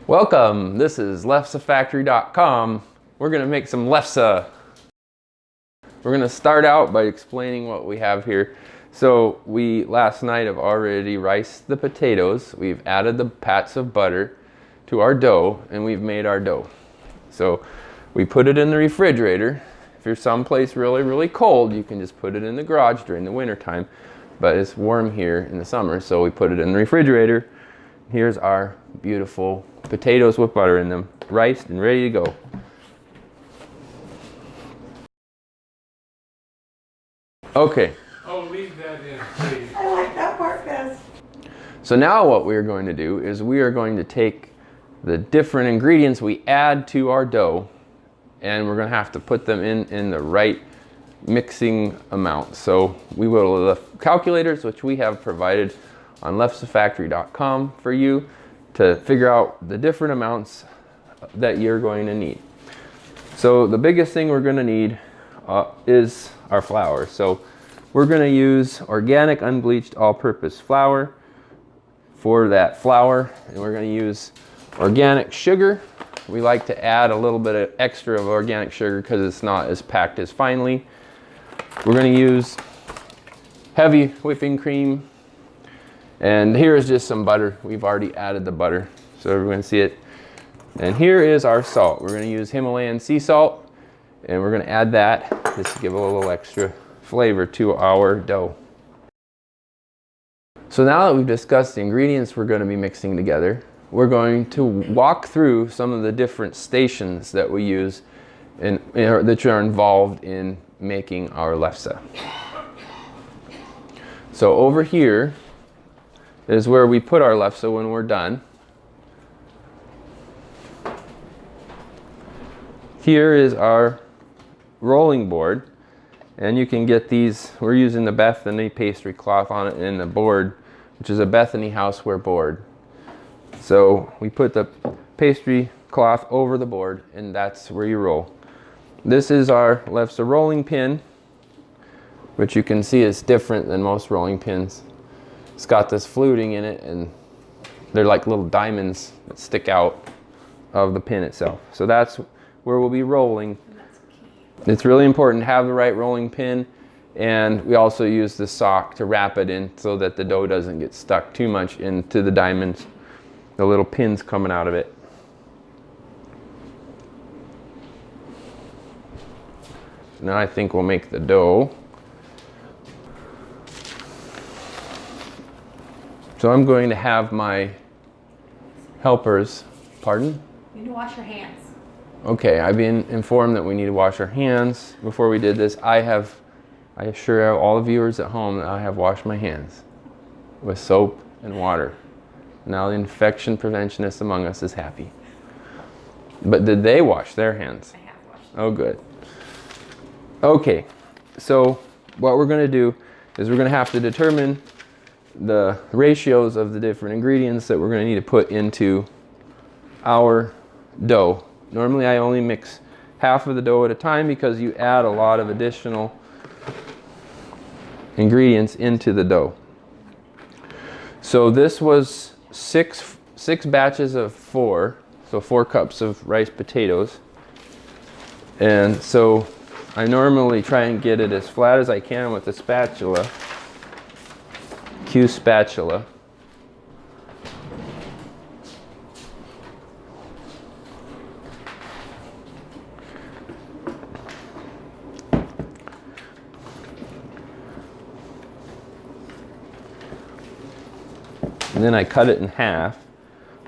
Welcome, this is LefseFactory.com. We're going to make some lefse. We're going to start out by explaining what we have here. So we last night have already riced the potatoes. We've added the pats of butter to our dough and we've made our dough. So we put it in the refrigerator. If you're someplace really cold, you can just put it in the garage during the winter time. But it's warm here in the summer, so we put it in the refrigerator. Here's our beautiful potatoes with butter in them, riced and ready to go. Okay. Oh, leave that in, please. I like that part best. So now what we're going to do is we are going to take the different ingredients we add to our dough and we're going to have to put them in the right mixing amount. So we will the calculators, which we have provided on LefseFactory.com for you to figure out the different amounts that you're going to need. So the biggest thing we're going to need is our flour. So we're going to use organic unbleached all-purpose flour for that flour, and we're going to use organic sugar. We like to add a little bit of extra of organic sugar because it's not as packed as finely. We're going to use heavy whipping cream. And here is just some butter. We've already added the butter, so everyone can see it. And here is our salt. We're going to use Himalayan sea salt, and we're going to add that just to give a little extra flavor to our dough. So now that we've discussed the ingredients we're going to be mixing together, we're going to walk through some of the different stations that we use that are involved in making our lefse. So over here is where we put our lefse when we're done. Here is our rolling board, and you can get these. We're using the Bethany pastry cloth on it and the board, which is a Bethany houseware board. So we put the pastry cloth over the board, and that's where you roll. This is our lefse rolling pin, which you can see is different than most rolling pins. It's got this fluting in it, and they're like little diamonds that stick out of the pin itself. So that's where we'll be rolling. It's really important to have the right rolling pin, and we also use the sock to wrap it in so that the dough doesn't get stuck too much into the diamonds, the little pins coming out of it. Now I think we'll make the dough. So I'm going to have my helpers, pardon? You need to wash your hands. Okay, I've been informed that we need to wash our hands before we did this. I assure all the viewers at home that I have washed my hands with soap and water. Now the infection preventionists among us is happy. But did they wash their hands? I have washed them. Oh, good. Okay, so what we're going to do is we're going to have to determine the ratios of the different ingredients that we're going to need to put into our dough. Normally I only mix half of the dough at a time because you add a lot of additional ingredients into the dough. So this was six batches of 4, so 4 cups of riced potatoes. And so I normally try and get it as flat as I can with a spatula. Q spatula. And then I cut it in half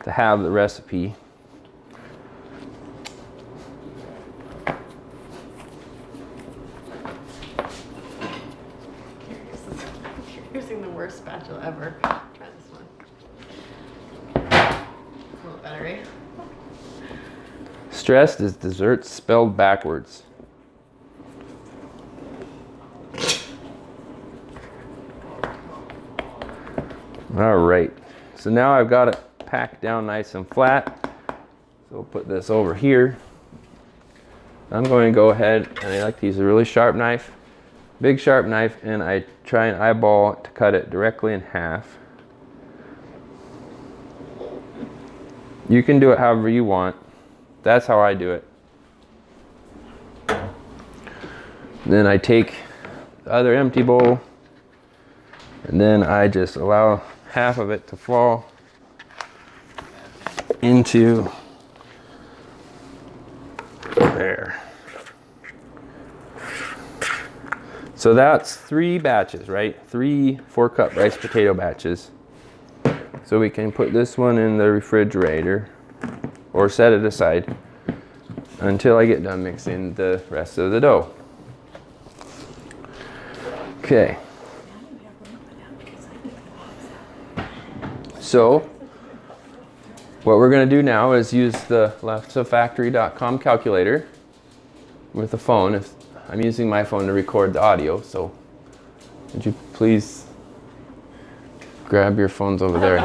to have the recipe. You're using the worst spatula ever. Try this one. It's a little better, right? Stressed is dessert spelled backwards. All right, so now I've got it packed down nice and flat. So we'll put this over here. I'm going to go ahead, and I like to use a really sharp knife, big sharp knife, and I try and eyeball it to cut it directly in half. You can do it however you want. That's how I do it. Then I take the other empty bowl, and then I just allow half of it to fall into there. So that's 3 batches, right? 3 4-cup rice potato batches. So we can put this one in the refrigerator or set it aside until I get done mixing the rest of the dough. Okay. So what we're going to do now is use the lefsefactory.com calculator with the phone. I'm using my phone to record the audio, so would you please grab your phones over there?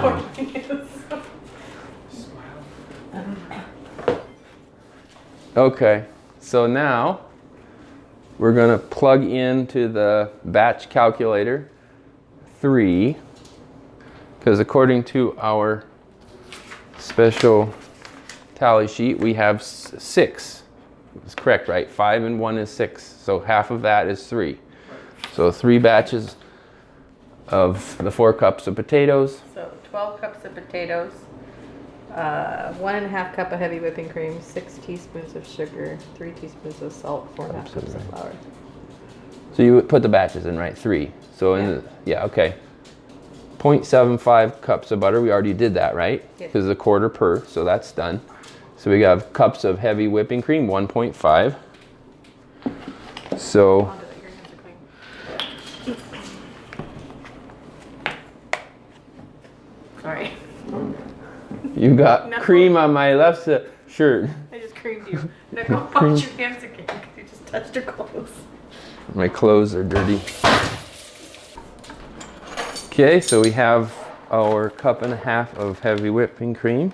Okay, so now we're going to plug into the batch calculator 3, because according to our special tally sheet, we have 6. It's correct, right? 5 and 1 is 6. So half of that is 3. So 3 batches of the 4 cups of potatoes. So 12 cups of potatoes, 1.5 cup of heavy whipping cream, 6 teaspoons of sugar, 3 teaspoons of salt, 4.5 cups of flour. So you would put the batches in, right? 3. So in okay. 0.75 cups of butter. We already did that, right? Because it's a quarter per, so that's done. So we have cups of heavy whipping cream, 1.5. So sorry. You got cream on my Lefse shirt. I just creamed you. Now go wash your hands again because you just touched your clothes. My clothes are dirty. Okay, so we have our 1.5 cups of heavy whipping cream.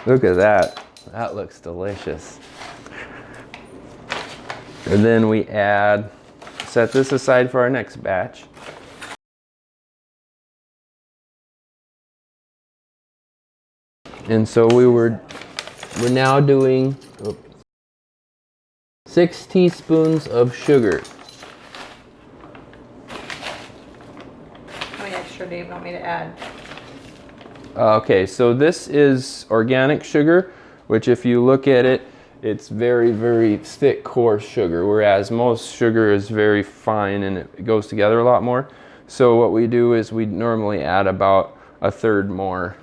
Look at that. That looks delicious. And then we set this aside for our next batch. And so we're now doing 6 teaspoons of sugar. How many extra do you want me to add? Okay, so this is organic sugar, which if you look at it, it's very, very thick, coarse sugar, whereas most sugar is very fine and it goes together a lot more. So what we do is we normally add about 1/3 more.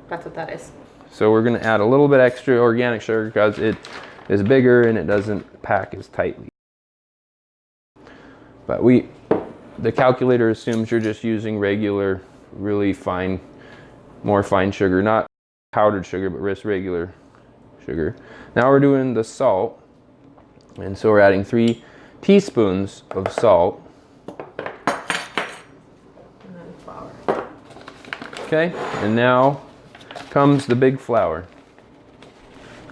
That's what that is. So we're going to add a little bit extra organic sugar because it is bigger and it doesn't pack as tightly. But the calculator assumes you're just using regular, really fine, more fine sugar, not powdered sugar, but just regular sugar. Now we're doing the salt, and so we're adding 3 teaspoons of salt. And then flour. Okay, and now comes the big flour.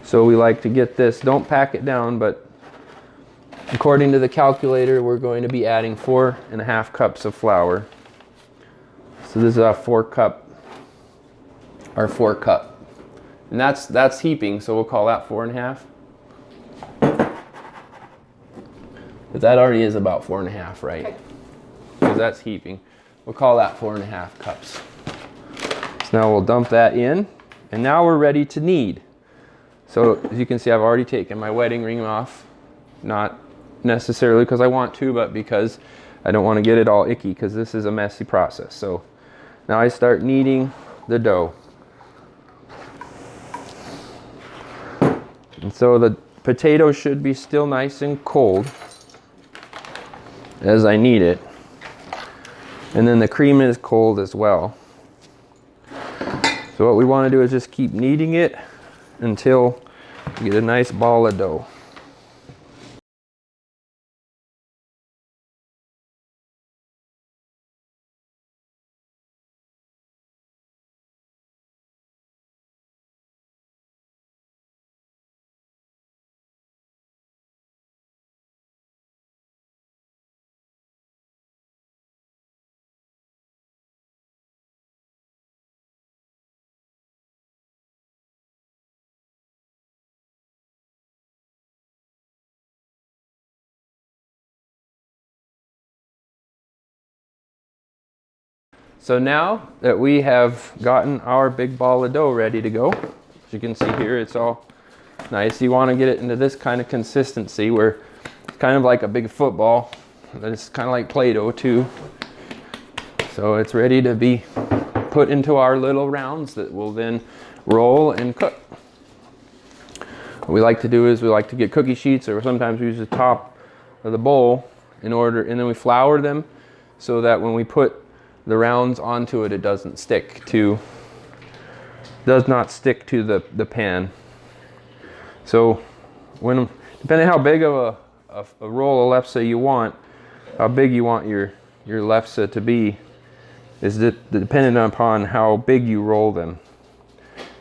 So we like to get this, don't pack it down, but according to the calculator, we're going to be adding 4.5 cups of flour. So this is our 4 cup. And that's heaping, so we'll call that 4.5. But that already is about 4.5, right? Okay. Because that's heaping. We'll call that 4.5 cups. So now we'll dump that in, and now we're ready to knead. So as you can see, I've already taken my wedding ring off. Not necessarily because I want to, but because I don't want to get it all icky, because this is a messy process. So now I start kneading the dough. And so the potato should be still nice and cold as I knead it. And then the cream is cold as well. So what we want to do is just keep kneading it until we get a nice ball of dough. So now that we have gotten our big ball of dough ready to go, as you can see here, it's all nice. You want to get it into this kind of consistency where it's kind of like a big football, but it's kind of like Play-Doh too. So it's ready to be put into our little rounds that will then roll and cook. What we like to do is we like to get cookie sheets, or sometimes we use the top of the bowl and then we flour them so that when we put the rounds onto it, it does not stick to the pan. So depending how big of a roll of lefse you want, how big you want your lefse to be, is dependent upon how big you roll them.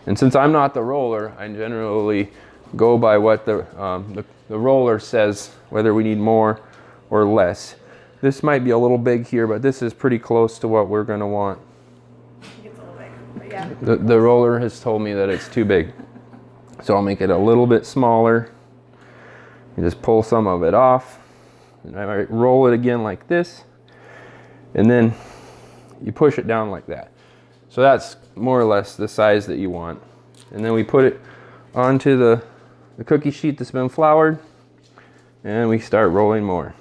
And since I'm not the roller, I generally go by what the roller says, whether we need more or less. This might be a little big here, but this is pretty close to what we're going to want. I think it's a little big, but yeah. The roller has told me that it's too big. So I'll make it a little bit smaller. You just pull some of it off. And I might roll it again like this. And then you push it down like that. So that's more or less the size that you want. And then we put it onto the cookie sheet that's been floured. And we start rolling more.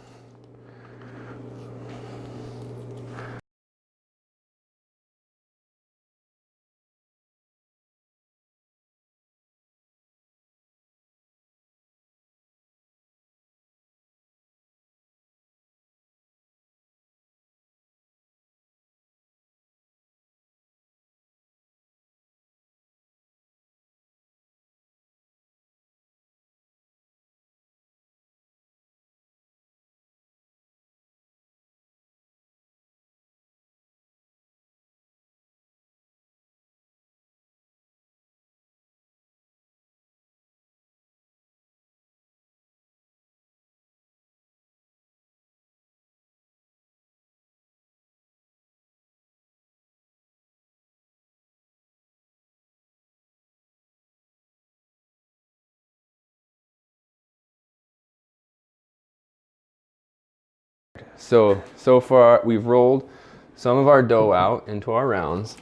So far we've rolled some of our dough out into our rounds.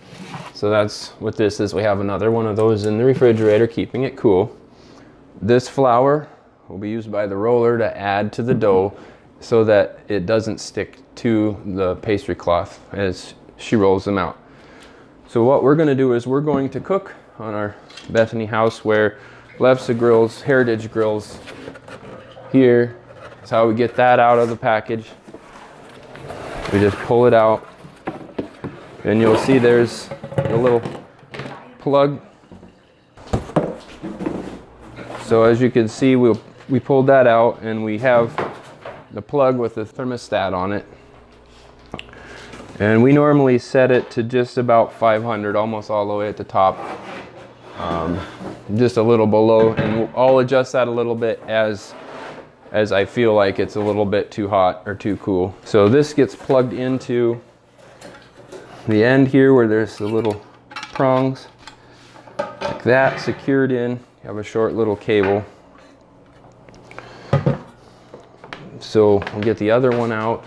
So that's what this is. We have another one of those in the refrigerator, keeping it cool. This flour will be used by the roller to add to the dough so that it doesn't stick to the pastry cloth as she rolls them out. So what we're going to do is we're going to cook on our Bethany Houseware Lefse grills, heritage grills. Here is how we get that out of the package. We just pull it out, and you'll see there's a little plug. So as you can see, we pulled that out, and we have the plug with the thermostat on it. And we normally set it to just about 500, almost all the way at the top, just a little below, and I'll adjust that a little bit as I feel like it's a little bit too hot or too cool. So this gets plugged into the end here where there's the little prongs, like that, secured in. You have a short little cable. So we'll get the other one out,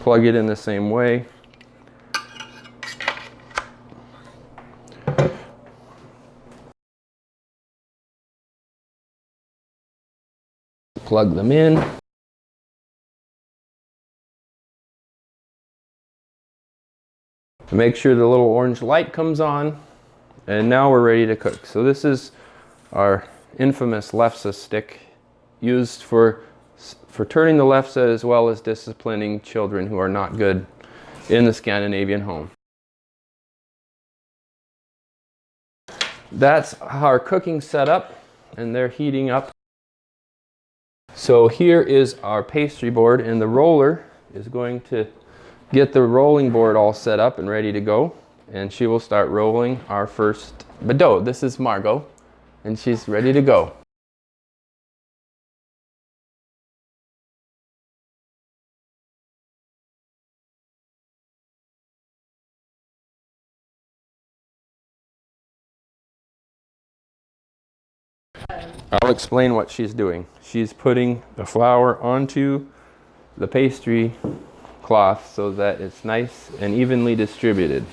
plug it in the same way. Plug them in. Make sure the little orange light comes on, and now we're ready to cook. So this is our infamous Lefse stick, used for turning the Lefse as well as disciplining children who are not good in the Scandinavian home. That's our cooking setup, and they're heating up. So here is our pastry board, and the roller is going to get the rolling board all set up and ready to go, and she will start rolling our first dough. This is Margot, and she's ready to go. I'll explain what she's doing. She's putting the flour onto the pastry cloth so that it's nice and evenly distributed.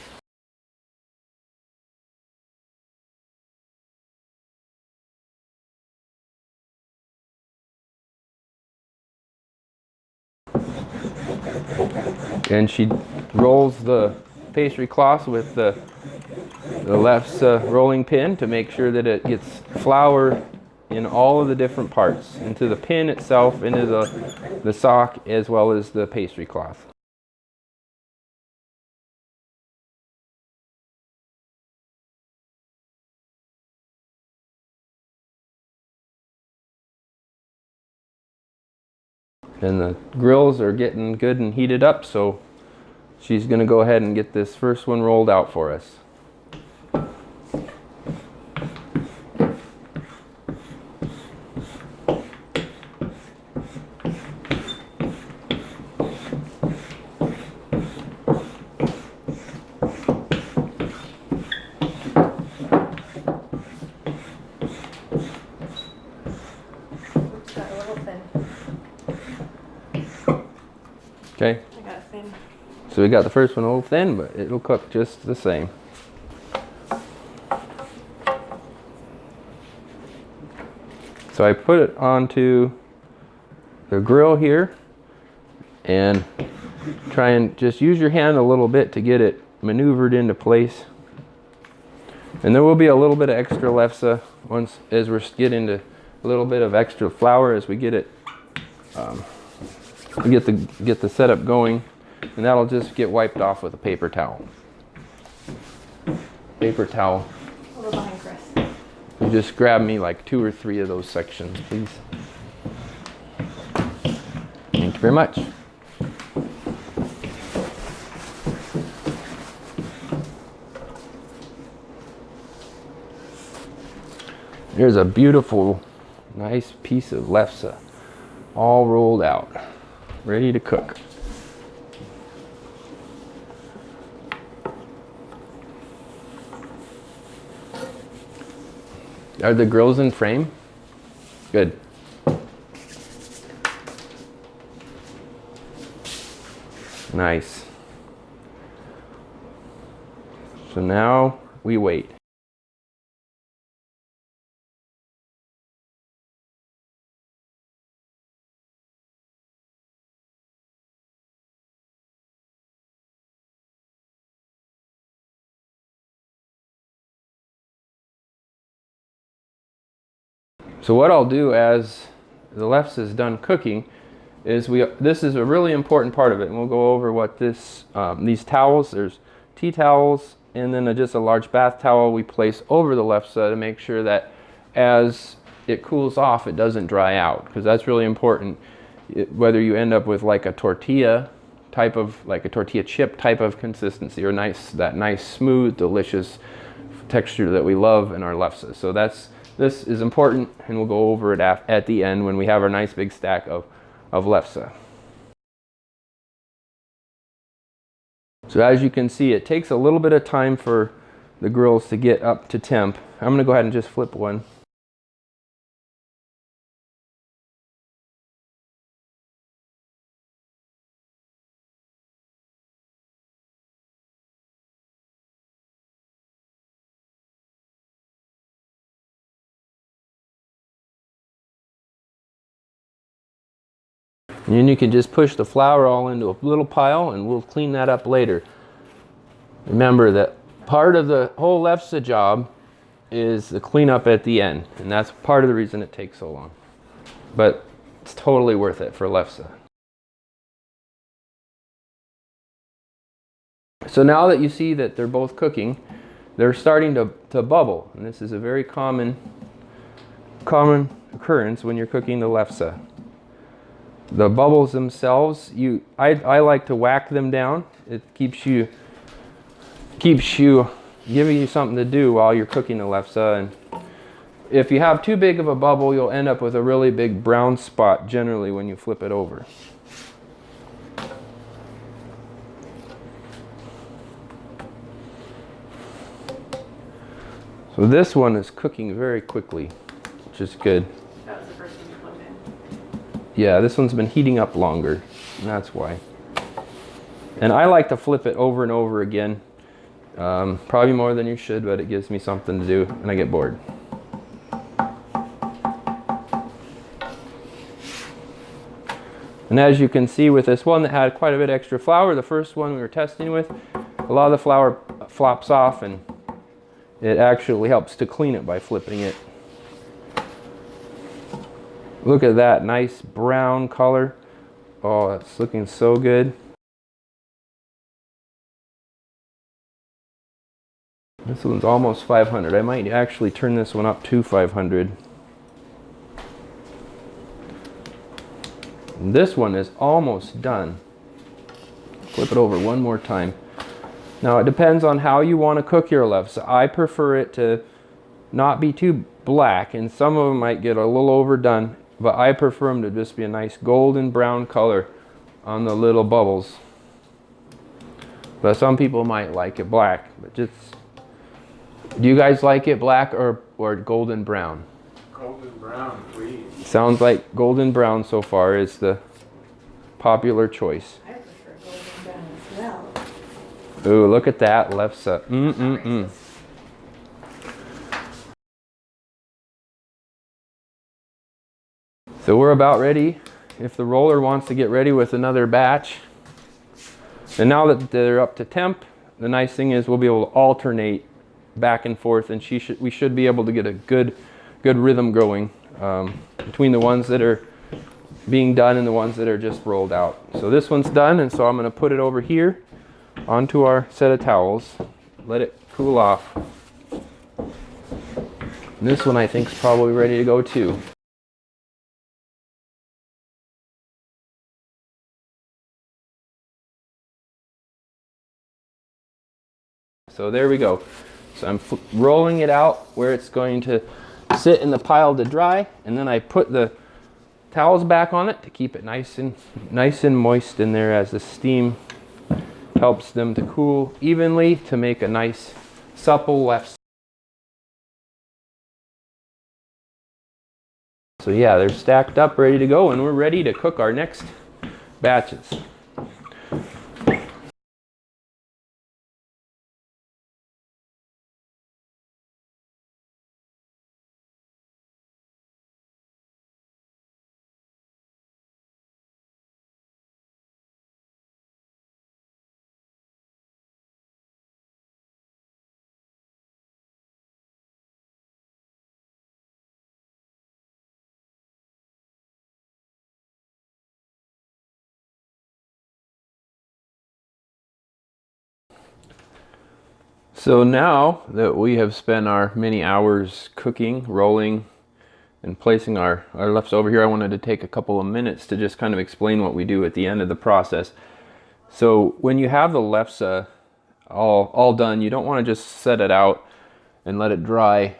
And she rolls the pastry cloth with the Lefse rolling pin to make sure that it gets flour in all of the different parts, into the pin itself, into the sock, as well as the pastry cloth. And the grills are getting good and heated up, so she's going to go ahead and get this first one rolled out for us. Okay. I got it thin. So we got the first one a little thin, but it'll cook just the same. So I put it onto the grill here and try and just use your hand a little bit to get it maneuvered into place. And there will be a little bit of extra lefse once as we're getting to a little bit of extra flour as we get it get the setup going, and that'll just get wiped off with a paper towel. Paper towel. Over behind Chris. You just grab me like 2 or 3 of those sections, please. Thank you very much. Here's a beautiful, nice piece of lefse, all rolled out, ready to cook. Are the grills in frame? Good. Nice. So now we wait. So what I'll do as the lefse is done cooking is this is a really important part of it, and we'll go over what these towels, there's tea towels and then just a large bath towel we place over the lefse to make sure that as it cools off it doesn't dry out, because that's really important. Whether you end up with like a tortilla type of, like a tortilla chip type of consistency, or that nice smooth delicious texture that we love in our lefse. So this is important, and we'll go over it at the end when we have our nice big stack of lefse. So as you can see, it takes a little bit of time for the grills to get up to temp. I'm going to go ahead and just flip one. And then you can just push the flour all into a little pile, and we'll clean that up later. Remember that part of the whole lefse job is the cleanup at the end, and that's part of the reason it takes so long. But it's totally worth it for lefse. So now that you see that they're both cooking, they're starting to bubble, and this is a very common occurrence when you're cooking the lefse. The bubbles themselves, I like to whack them down. It keeps you giving you something to do while you're cooking the lefse. And if you have too big of a bubble, you'll end up with a really big brown spot generally when you flip it over. So this one is cooking very quickly, which is good. That was the first one you plugged in. Yeah, this one's been heating up longer, and that's why. And I like to flip it over and over again. Probably more than you should, but it gives me something to do and I get bored. And as you can see with this one that had quite a bit extra flour, the first one we were testing with, a lot of the flour flops off, and it actually helps to clean it by flipping it. Look at that nice brown color. Oh, it's looking so good. This one's almost 500. I might actually turn this one up to 500. And this one is almost done. Flip it over one more time. Now it depends on how you want to cook your lefse. I prefer it to not be too black, and some of them might get a little overdone, but I prefer them to just be a nice golden brown color on the little bubbles. But some people might like it black. But just, do you guys like it black or golden brown? Golden brown, please. Sounds like golden brown so far is the popular choice. I prefer golden brown as well. Ooh, look at that lefse. So we're about ready. If the roller wants to get ready with another batch. And now that they're up to temp, the nice thing is we'll be able to alternate back and forth, and we should be able to get a good rhythm going between the ones that are being done and the ones that are just rolled out. So this one's done, and so I'm going to put it over here onto our set of towels, let it cool off. And this one I think is probably ready to go too. So there we go. So I'm rolling it out where it's going to sit in the pile to dry, and then I put the towels back on it to keep it nice and moist in there as the steam helps them to cool evenly to make a nice supple lefse. So yeah, they're stacked up, ready to go, and we're ready to cook our next batches. So now that we have spent our many hours cooking, rolling, and placing our lefse over here, I wanted to take a couple of minutes to just kind of explain what we do at the end of the process. So when you have the lefse all done, you don't want to just set it out and let it dry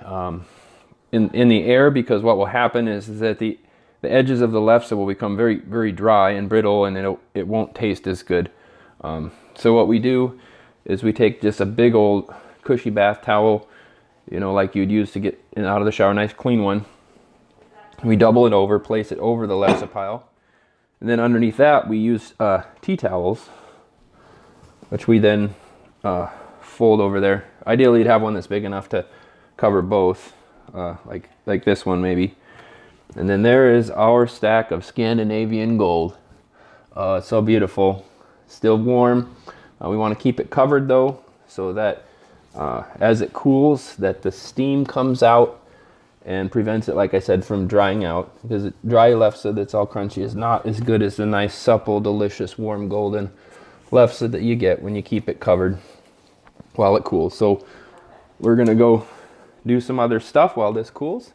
in the air, because what will happen is that the edges of the lefse will become very dry and brittle, and it won't taste as good. So what we do is we take just a big old cushy bath towel, you know, like you'd use to get out of the shower, nice clean one. We double it over, place it over the lefse pile, and then underneath that we use tea towels, which we then fold over there. Ideally you'd have one that's big enough to cover both, like this one maybe. And then there is our stack of Scandinavian gold. It's so beautiful, still warm. We want to keep it covered though, so that as it cools, that the steam comes out and prevents it, like I said, from drying out. Because dry lefse that's all crunchy is not as good as the nice, supple, delicious, warm, golden lefse that you get when you keep it covered while it cools. So we're gonna go do some other stuff while this cools.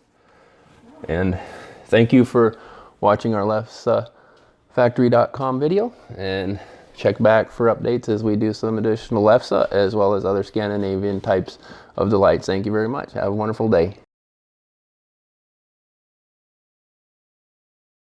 And thank you for watching our lefsefactory.com video, and check back for updates as we do some additional lefse as well as other Scandinavian types of delights. Thank you very much. Have a wonderful day.